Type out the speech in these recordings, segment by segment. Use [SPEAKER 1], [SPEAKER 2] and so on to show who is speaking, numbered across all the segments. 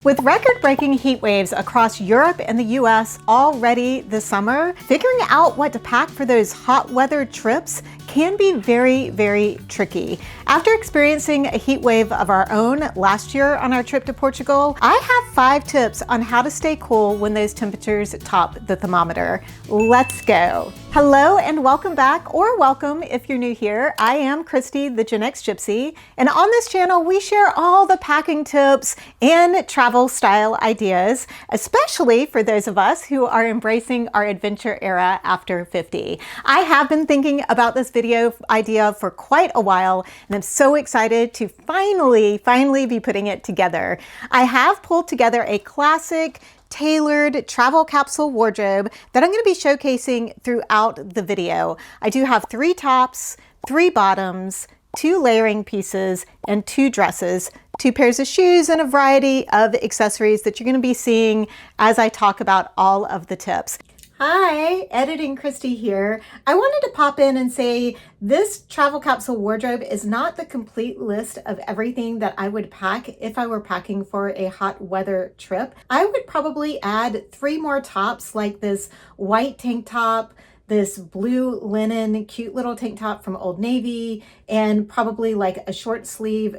[SPEAKER 1] With record-breaking heat waves across Europe and the US already this summer, figuring out what to pack for those hot weather trips can be very, very tricky. After experiencing a heat wave of our own last year on our trip to Portugal, I have 5 tips on how to stay cool when those temperatures top the thermometer. Let's go. Hello and welcome back, or welcome if you're new here. I am Christy, the Genx Gypsy, and on this channel we share all the packing tips and travel style ideas, especially for those of us who are embracing our adventure era after 50. I have been thinking about this video idea for quite a while, and I'm so excited to finally be putting it together. I have pulled together a classic tailored travel capsule wardrobe that I'm going to be showcasing throughout the video. I do have 3 tops, 3 bottoms, 2 layering pieces, and 2 dresses, 2 pairs of shoes, and a variety of accessories that you're going to be seeing as I talk about all of the tips. Hi, Editing Christy here. I wanted to pop in and say this travel capsule wardrobe is not the complete list of everything that I would pack if I were packing for a hot weather trip. I would probably add 3 more tops, like this white tank top, this blue linen cute little tank top from Old Navy, and probably like a short sleeve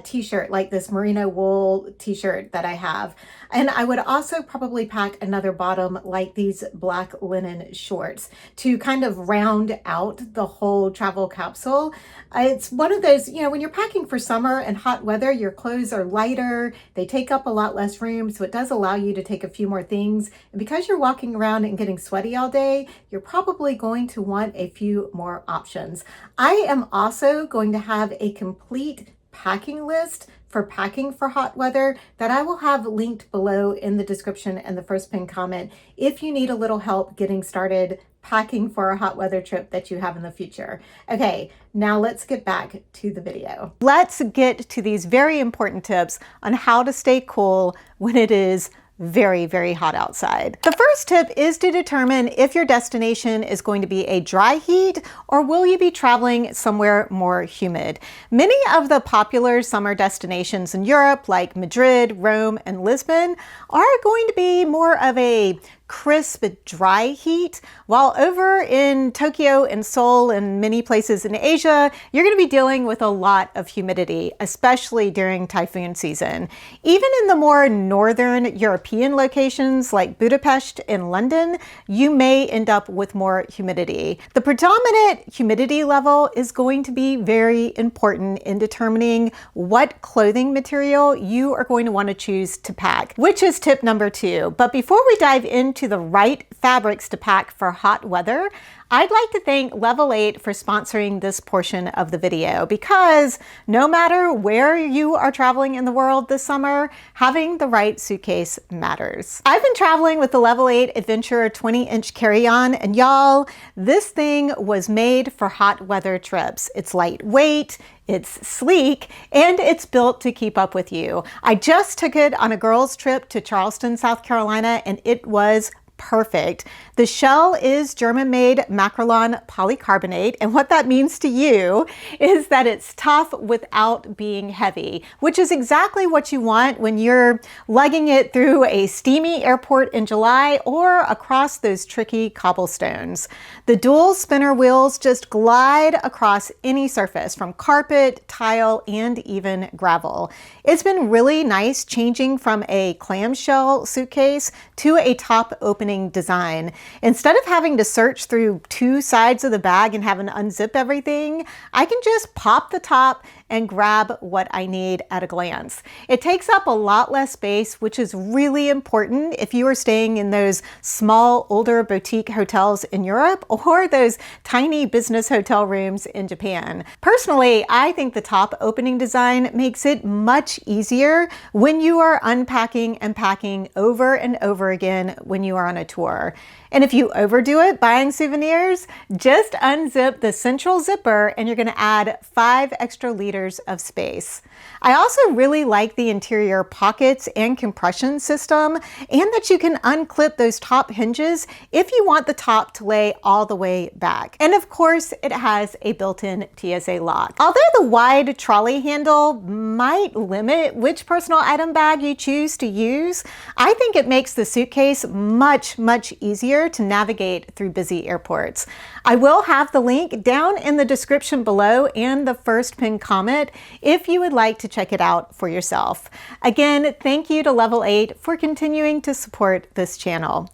[SPEAKER 1] t-shirt, like this merino wool t-shirt that I have. And I would also probably pack another bottom like these black linen shorts to kind of round out the whole travel capsule. It's one of those, when you're packing for summer and hot weather, your clothes are lighter, they take up a lot less room, so it does allow you to take a few more things. And because you're walking around and getting sweaty all day, you're probably going to want a few more options. I am also going to have a complete packing list for packing for hot weather that I will have linked below in the description and the first pinned comment if you need a little help getting started packing for a hot weather trip that you have in the future. Okay, now let's get back to the video. Let's get to these very important tips on how to stay cool when it is very, very hot outside. The first tip is to determine if your destination is going to be a dry heat or will you be traveling somewhere more humid. Many of the popular summer destinations in Europe, like Madrid, Rome, and Lisbon, are going to be more of a crisp, dry heat, while over in Tokyo and Seoul and many places in Asia, you're going to be dealing with a lot of humidity, especially during typhoon season. Even in the more northern European locations like Budapest and London, you may end up with more humidity. The predominant humidity level is going to be very important in determining what clothing material you are going to want to choose to pack, which is tip number 2. But before we dive into the right fabrics to pack for hot weather, I'd like to thank Level 8 for sponsoring this portion of the video, because no matter where you are traveling in the world this summer, having the right suitcase matters. I've been traveling with the Level 8 Adventure 20-inch carry-on, and y'all, this thing was made for hot weather trips. It's lightweight, it's sleek, and it's built to keep up with you. I just took it on a girls' trip to Charleston, South Carolina, and it was perfect. The shell is German-made Macrolon polycarbonate, and what that means to you is that it's tough without being heavy, which is exactly what you want when you're lugging it through a steamy airport in July or across those tricky cobblestones. The dual spinner wheels just glide across any surface, from carpet, tile, and even gravel. It's been really nice changing from a clamshell suitcase to a top opening design. Instead of having to search through 2 sides of the bag and having to unzip everything, I can just pop the top and grab what I need at a glance. It takes up a lot less space, which is really important if you are staying in those small, older boutique hotels in Europe or those tiny business hotel rooms in Japan. Personally, I think the top opening design makes it much easier when you are unpacking and packing over and over again when you are on a tour. And if you overdo it buying souvenirs, just unzip the central zipper and you're going to add 5 extra liters meters of space. I also really like the interior pockets and compression system, and that you can unclip those top hinges if you want the top to lay all the way back. And of course, it has a built-in TSA lock. Although the wide trolley handle might limit which personal item bag you choose to use, I think it makes the suitcase much easier to navigate through busy airports. I will have the link down in the description below and the first pinned comment if you would like to check it out for yourself. Again, thank you to Level 8 for continuing to support this channel.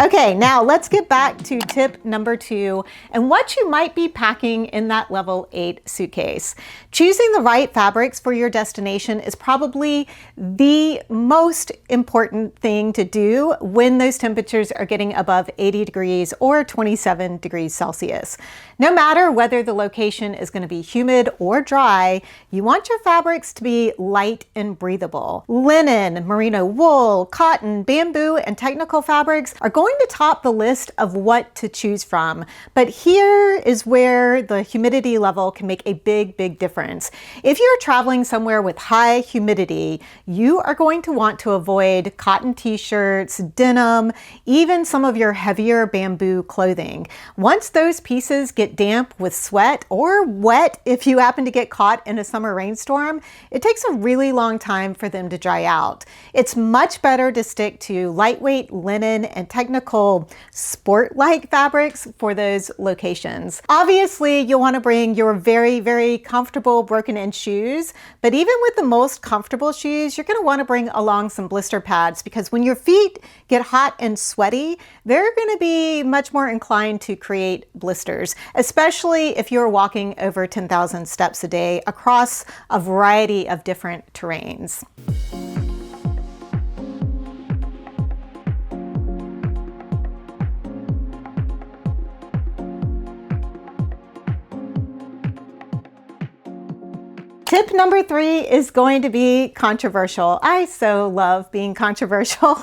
[SPEAKER 1] Okay, now let's get back to tip number 2 and what you might be packing in that Level 8 suitcase. Choosing the right fabrics for your destination is probably the most important thing to do when those temperatures are getting above 80 degrees or 27 degrees Celsius. No matter whether the location is going to be humid or dry, you want your fabrics to be light and breathable. Linen, merino wool, cotton, bamboo, and technical fabrics are going to top the list of what to choose from. But here is where the humidity level can make a big difference. If you're traveling somewhere with high humidity, you are going to want to avoid cotton t-shirts, denim, even some of your heavier bamboo clothing. Once those pieces get damp with sweat or wet if you happen to get caught in a summer rainstorm, it takes a really long time for them to dry out. It's much better to stick to lightweight linen and technical sport-like fabrics for those locations. Obviously, you'll want to bring your very comfortable broken-in shoes, but even with the most comfortable shoes, you're going to want to bring along some blister pads, because when your feet get hot and sweaty, they're going to be much more inclined to create blisters, especially if you're walking over 10,000 steps a day across a variety of different terrains. Tip number 3 is going to be controversial. I so love being controversial.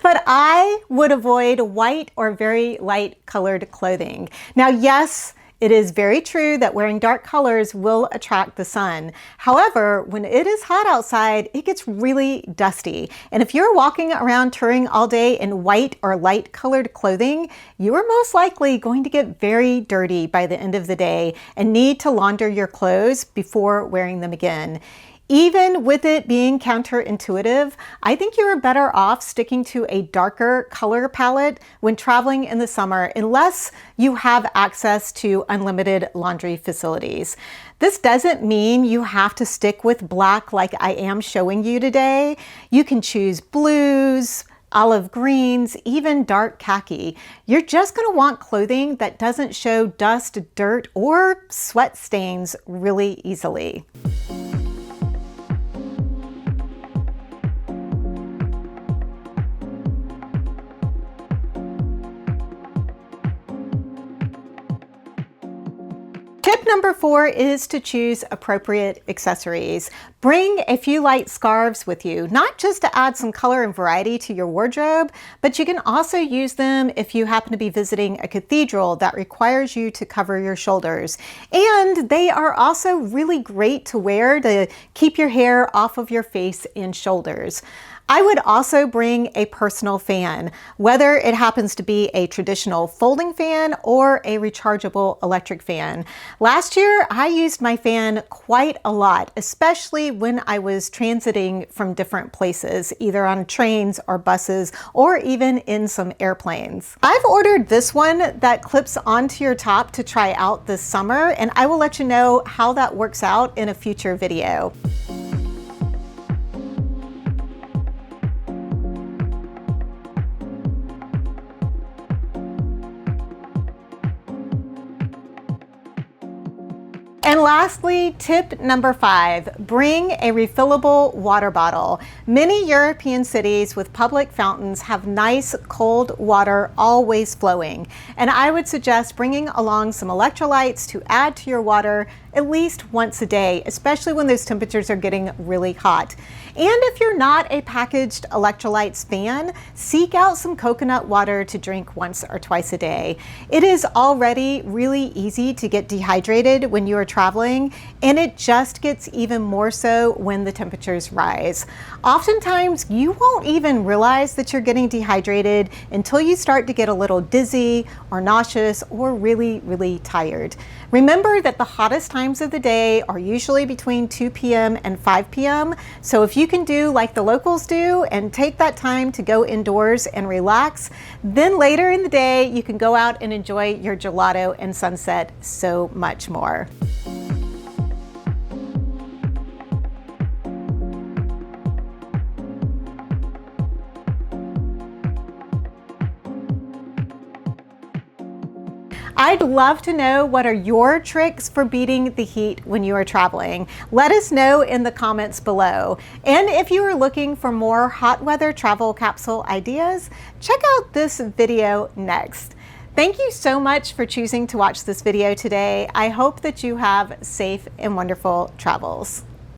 [SPEAKER 1] But I would avoid white or very light colored clothing. Now, yes, it is very true that wearing dark colors will attract the sun. However, when it is hot outside, it gets really dusty. And if you're walking around touring all day in white or light colored clothing, you are most likely going to get very dirty by the end of the day and need to launder your clothes before wearing them again. Even with it being counterintuitive, I think you're better off sticking to a darker color palette when traveling in the summer, unless you have access to unlimited laundry facilities. This doesn't mean you have to stick with black like I am showing you today. You can choose blues, olive greens, even dark khaki. You're just going to want clothing that doesn't show dust, dirt, or sweat stains really easily. Tip number 4 is to choose appropriate accessories. Bring a few light scarves with you, not just to add some color and variety to your wardrobe, but you can also use them if you happen to be visiting a cathedral that requires you to cover your shoulders. And they are also really great to wear to keep your hair off of your face and shoulders. I would also bring a personal fan, whether it happens to be a traditional folding fan or a rechargeable electric fan. Last year, I used my fan quite a lot, especially when I was transiting from different places, either on trains or buses, or even in some airplanes. I've ordered this one that clips onto your top to try out this summer, and I will let you know how that works out in a future video. And lastly, tip number 5, bring a refillable water bottle. Many European cities with public fountains have nice cold water always flowing. And I would suggest bringing along some electrolytes to add to your water at least once a day, especially when those temperatures are getting really hot. And if you're not a packaged electrolytes fan, seek out some coconut water to drink once or twice a day. It is already really easy to get dehydrated when you are traveling, and it just gets even more so when the temperatures rise. Oftentimes, you won't even realize that you're getting dehydrated until you start to get a little dizzy or nauseous or really, really tired. Remember that the hottest times of the day are usually between 2 p.m. and 5 p.m. So if you can do like the locals do and take that time to go indoors and relax, then later in the day you can go out and enjoy your gelato and sunset so much more. I'd love to know, what are your tricks for beating the heat when you are traveling? Let us know in the comments below. And if you are looking for more hot weather travel capsule ideas, check out this video next. Thank you so much for choosing to watch this video today. I hope that you have safe and wonderful travels.